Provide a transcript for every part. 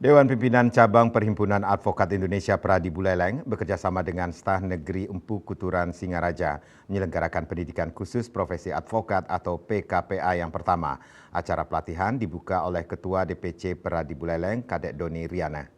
Dewan Pimpinan Cabang Perhimpunan Advokat Indonesia Pradi Buleleng bekerjasama dengan Staf Negeri Empu Kuturan Singaraja menyelenggarakan pendidikan khusus profesi advokat atau PKPA yang pertama. Acara pelatihan dibuka oleh Ketua DPC Pradi Buleleng, Kadek Doni Riana.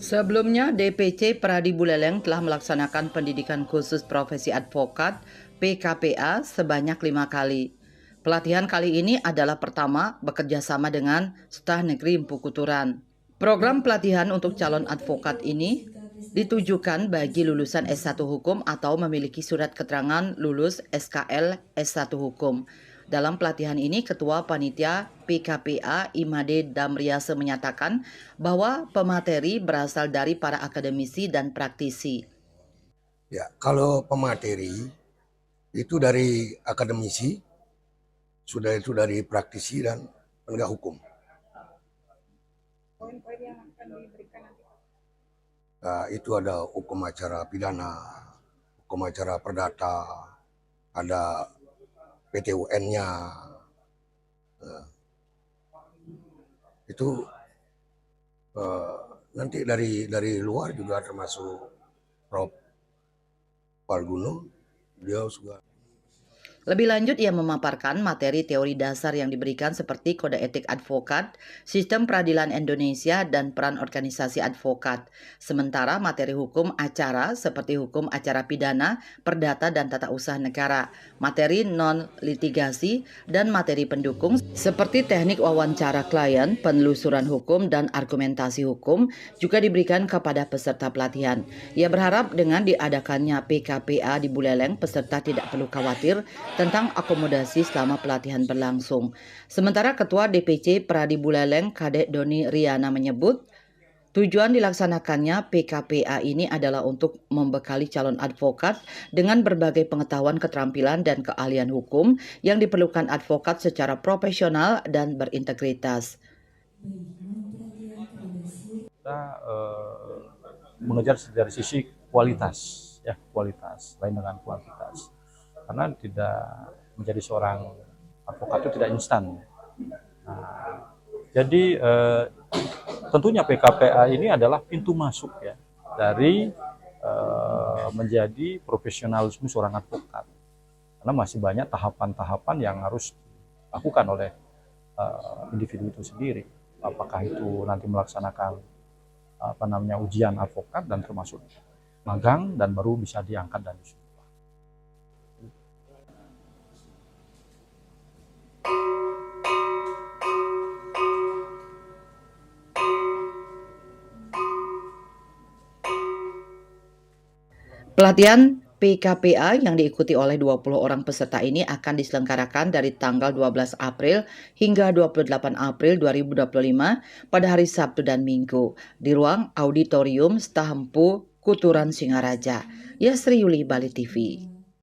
Sebelumnya, DPC Pradi Buleleng telah melaksanakan pendidikan khusus profesi advokat PKPA sebanyak 5 kali. Pelatihan kali ini adalah pertama bekerja sama dengan Staf Negeri Empu Kuturan. Program pelatihan untuk calon advokat ini ditujukan bagi lulusan S1 Hukum atau memiliki surat keterangan lulus SKL S1 Hukum. Dalam pelatihan ini, Ketua Panitia PKPA Imade Damriase menyatakan bahwa pemateri berasal dari para akademisi dan praktisi. Ya, kalau pemateri itu dari akademisi, sudah itu dari praktisi dan penegak hukum. Poin-poin yang akan diberikan nanti? Itu ada hukum acara pidana, hukum acara perdata, ada PTUN-nya. Itu nanti dari luar juga termasuk Prof. Palguno, dia juga. Lebih lanjut, ia memaparkan materi teori dasar yang diberikan seperti kode etik advokat, sistem peradilan Indonesia, dan peran organisasi advokat. Sementara materi hukum acara seperti hukum acara pidana, perdata, dan tata usaha negara, materi non-litigasi, dan materi pendukung seperti teknik wawancara klien, penelusuran hukum, dan argumentasi hukum juga diberikan kepada peserta pelatihan. Ia berharap dengan diadakannya PKPA di Buleleng, peserta tidak perlu khawatir tentang akomodasi selama pelatihan berlangsung. Sementara Ketua DPC Pradi Buleleng, Kadek Doni Riana menyebut, tujuan dilaksanakannya PKPA ini adalah untuk membekali calon advokat dengan berbagai pengetahuan, keterampilan, dan keahlian hukum yang diperlukan advokat secara profesional dan berintegritas. Kita mengejar dari sisi kualitas, ya kualitas, lain dengan kuantitas. Karena tidak menjadi seorang advokat itu tidak instan. Nah, jadi tentunya PKPA ini adalah pintu masuk ya dari menjadi profesionalisme seorang advokat. Karena masih banyak tahapan-tahapan yang harus dilakukan oleh individu itu sendiri. Apakah itu nanti melaksanakan ujian advokat dan termasuk magang dan baru bisa diangkat dan disuruh. Pelatihan PKPA yang diikuti oleh 20 orang peserta ini akan diselenggarakan dari tanggal 12 April hingga 28 April 2025 pada hari Sabtu dan Minggu di ruang auditorium Staf Empu Kuturan Singaraja. Yasri Yuli, Bali TV.